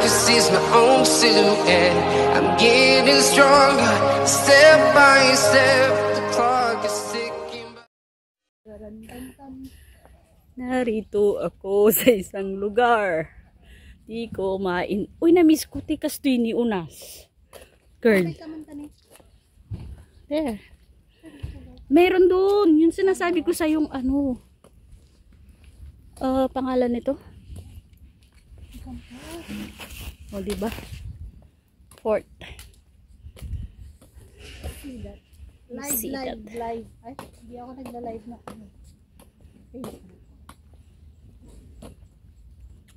can see my own silhouette. I'm getting stronger, step by step. The clock is ticking. Narito ako sa isang lugar. Di ko Uy, na-miss ko tikas to ni unas. Girl. There. Meron doon. Yung sinasabi ko sa yung ano. Pangalan nito. O, diba? Fort. Live. Ay, hindi ako nagla-live na.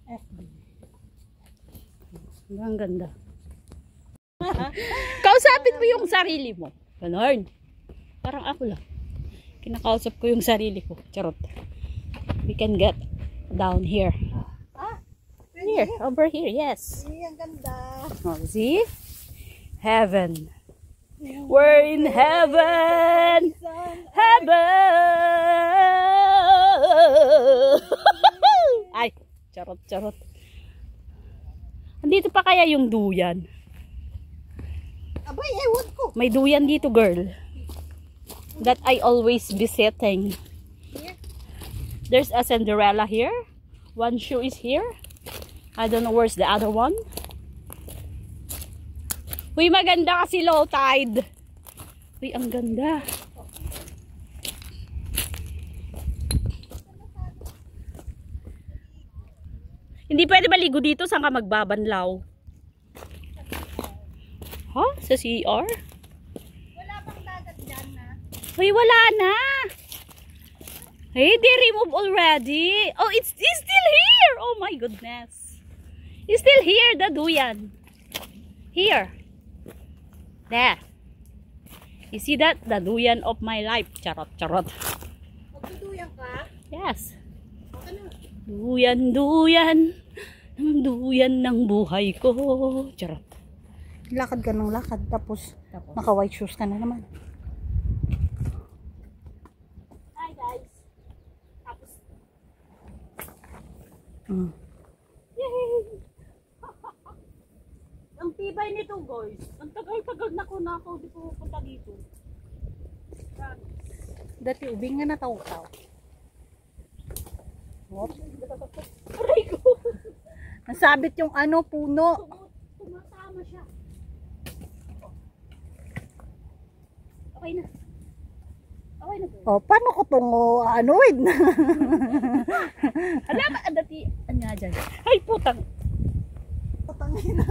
FB. Ang ganda. Kausapin mo yung sarili mo. Ganon. Parang ako lang. Kinakausap ko yung sarili ko. Charot. We can get down here. Here, over here, yes. Ang ganda. Oh, see? Heaven. We're in heaven. Heaven. Ay, charot. Andito pa kaya yung duyan? Abay, ewan ko. May duyan dito, girl. That I always visiting. There's a Cinderella here. One shoe is here. I don't know where's the other one. Uy, maganda kasi low tide. Uy, ang ganda. Hindi pwede maligo dito, saan ka magbabanlaw? Huh? Sa CR? Wala pang dagat dyan na. Uy, wala na. Hey, they remove already. Oh, it's still here. Oh my goodness. It's still here, the duyan. Here. There. You see that? The duyan of my life. Charot. Magduduyan ka? Yes. Okay na. Duyan ng buhay ko. Charot. Lakad ka ng lakad, tapos naka white shoes ka na naman. Hi guys. Tapos. Yay! Ang tibay nito guys. Ang tagal-tagal na ako di pupunta dito. Dati ubing nga nataw-taw. Aray ko. Nasabit yung ano, puno. Tumatama siya. Okay na. O, paano ko itong anuin? Alam ba, dati, anya dyan. Ay, putang. Putangin na.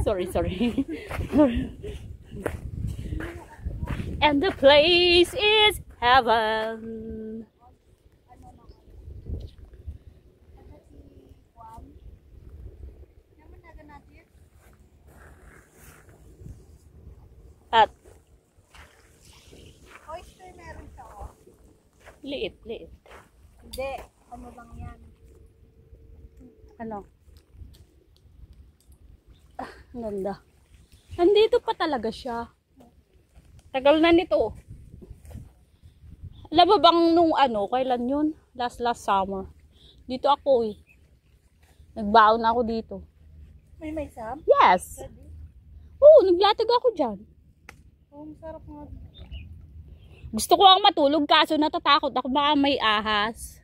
Sorry. And the place is heaven. At Oyster meron siya, oh. liit. Hindi, ano lang yan. Ano? Ang ganda. Nandito pa talaga siya. Tagal na nito. Alam mo bang nung kailan yun? Last summer. Dito ako eh. Nagbaon ako dito. May sam? Yes. Oo, naglatag ako dyan. Oh, sarap nga. Gusto ko ang matulog kaso natatakot ako baka may ahas.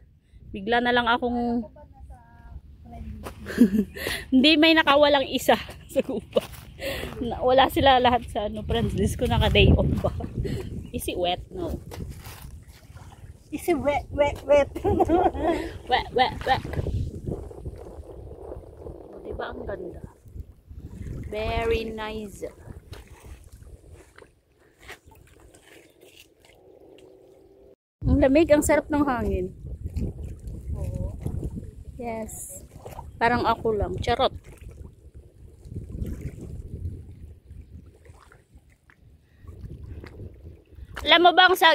Bigla na lang akong hindi, may nakawalang isa sa gupa. Wala sila lahat sa friends list ko, naka day off ba. Is it wet? No. Is it wet? Wet. O, diba ang ganda? Very nice. Ang lamig, ang sarap ng hangin. Yes. Parang ako lang. Charot. Alam mo bang sa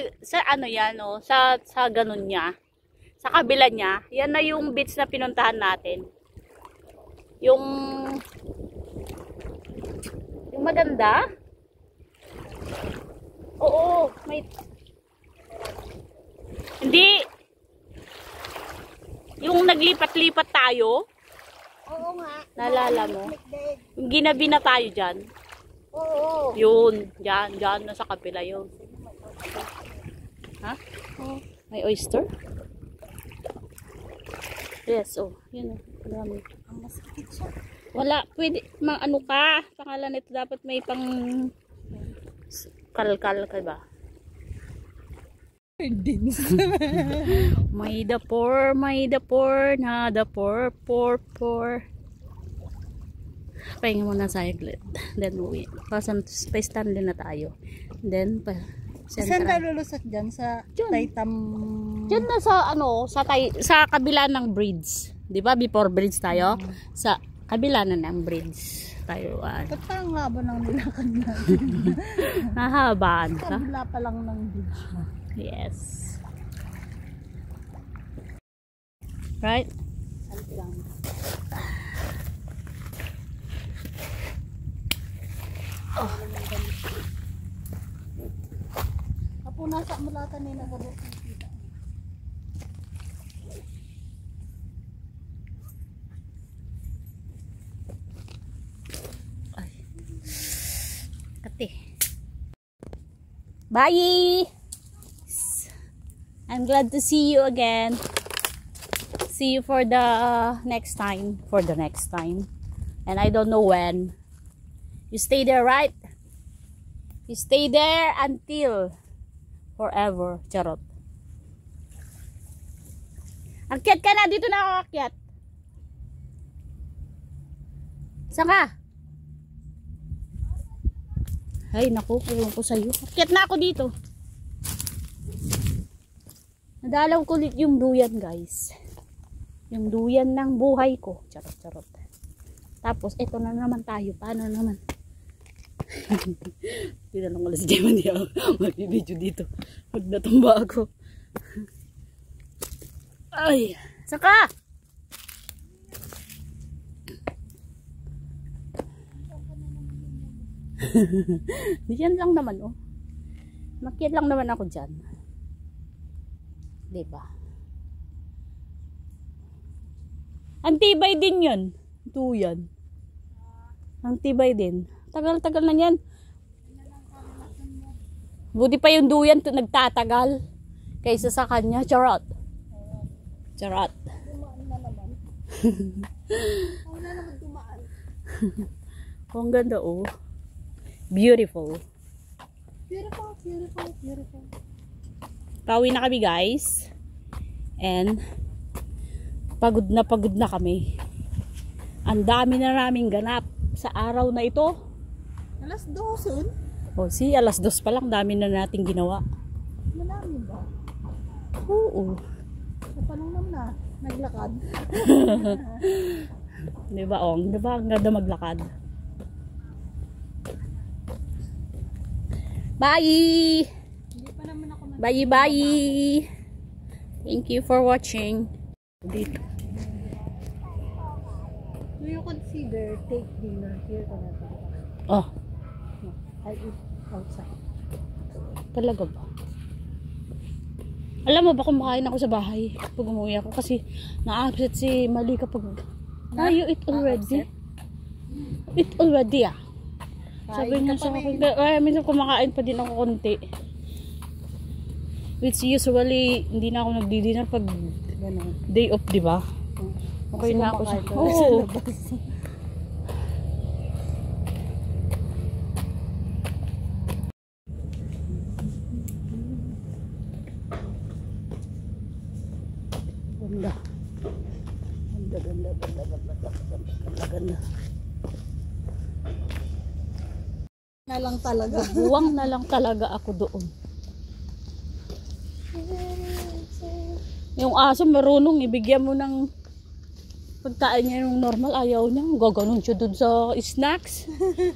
ano yan, no? Sa ganun niya. Sa kabila niya, yan na yung beach na pinuntahan natin. Yung maganda. Oo, may hindi yung naglipat-lipat tayo. Oo nga. Naalala mo? Likdik. Yung ginabi na tayo dyan. Oo. Yun. Dyan na sa kapila yun. Ha? May oyster? Yes, oh. Yun oh. Dami. Ang masakit siya. Wala. Pwede. Ano ka? Pangalan nito dapat may pang kalkal ka ba? May the poor, na the poor. Pahinga muna sa saglit. Then uwi. Pa-stand din na tayo. Then Saan tayo lulusot dyan? Sa Taytam? Diyan na sa sa kabila ng bridge. 'Di ba? Before bridge tayo. Sa kabila na ng bridge tayo. Ba't parang haba ng nilakad natin? Nahabaan ka? Kabila pa lang ng beach. Yes. Right? Apo nasa mulatan na nagabot ng kita. Ay. Ate. Bye! I'm glad to see you again. See you for the next time. And I don't know when. You stay there, right? You stay there until forever. Charot. Akyat ka na. Dito na ako akyat. Saan ka? Ay, naku. Ewan ko sa'yo. Akyat na ako dito. Nadalaw ko ulit yung duyan, guys. Yung duyan ng buhay ko. Charot, charot. Tapos, eto na naman tayo. Paano naman? Tinanong ko lang si Gemma, hindi ako mag-video dito. Huwag natumba ako. Ay, saka! Diyan lang naman, oh. Makyat lang naman ako dyan. Diba? Antibay din yun. Ito yan. Antibay din. Tagal-tagal na yan. Buti pa yung duyan nagtatagal kaysa sa kanya. Charot. Charot. Dumaan na naman. Wala naman dumaan. Oh, ang ganda, oh. Beautiful. Beautiful, beautiful, beautiful. Pauwi na kami, guys. And pagod na kami. Ang dami na naming ganap sa araw na ito. Alas 2. O, alas 2 pa lang, dami na nating ginawa. Marami ba? Oo. Sa panunam na, naglakad. Diba, Ong? Diba, ang ganda maglakad. Bye! Hindi pa naman ako Bye! Thank you for watching. Dito. Do you consider take dinner here or not? Oh, No, I eat outside. talaga ba? Alam mo ba kumakain ako sa bahay pag umuwi ako kasi na-upset si Mali kapag you eat already? Eat already ah. Sabi niya sa akin, minsan kumakain pa din ako konti. Which usually, hindi na ako nagdi-dinner pag day off, di ba? Okay na ako sa... Oo. Ganda. Ganda. Na lang talaga. Buwang na lang talaga ako doon. Yung aso marunong ibigyan mo ng pagkain niya yung normal, ayaw niya. Gaganon siya doon sa snacks,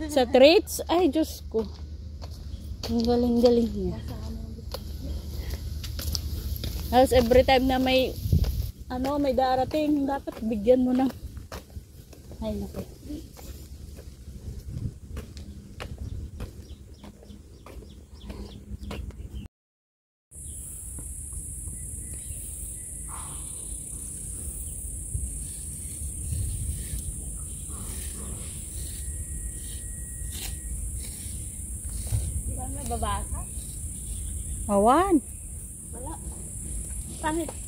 sa treats. Ay, Diyos ko. Ang galing-galing niya. Tapos every time na may may darating, dapat bigyan mo ng ay, naku. babasa. Awan. Wala. Pangit.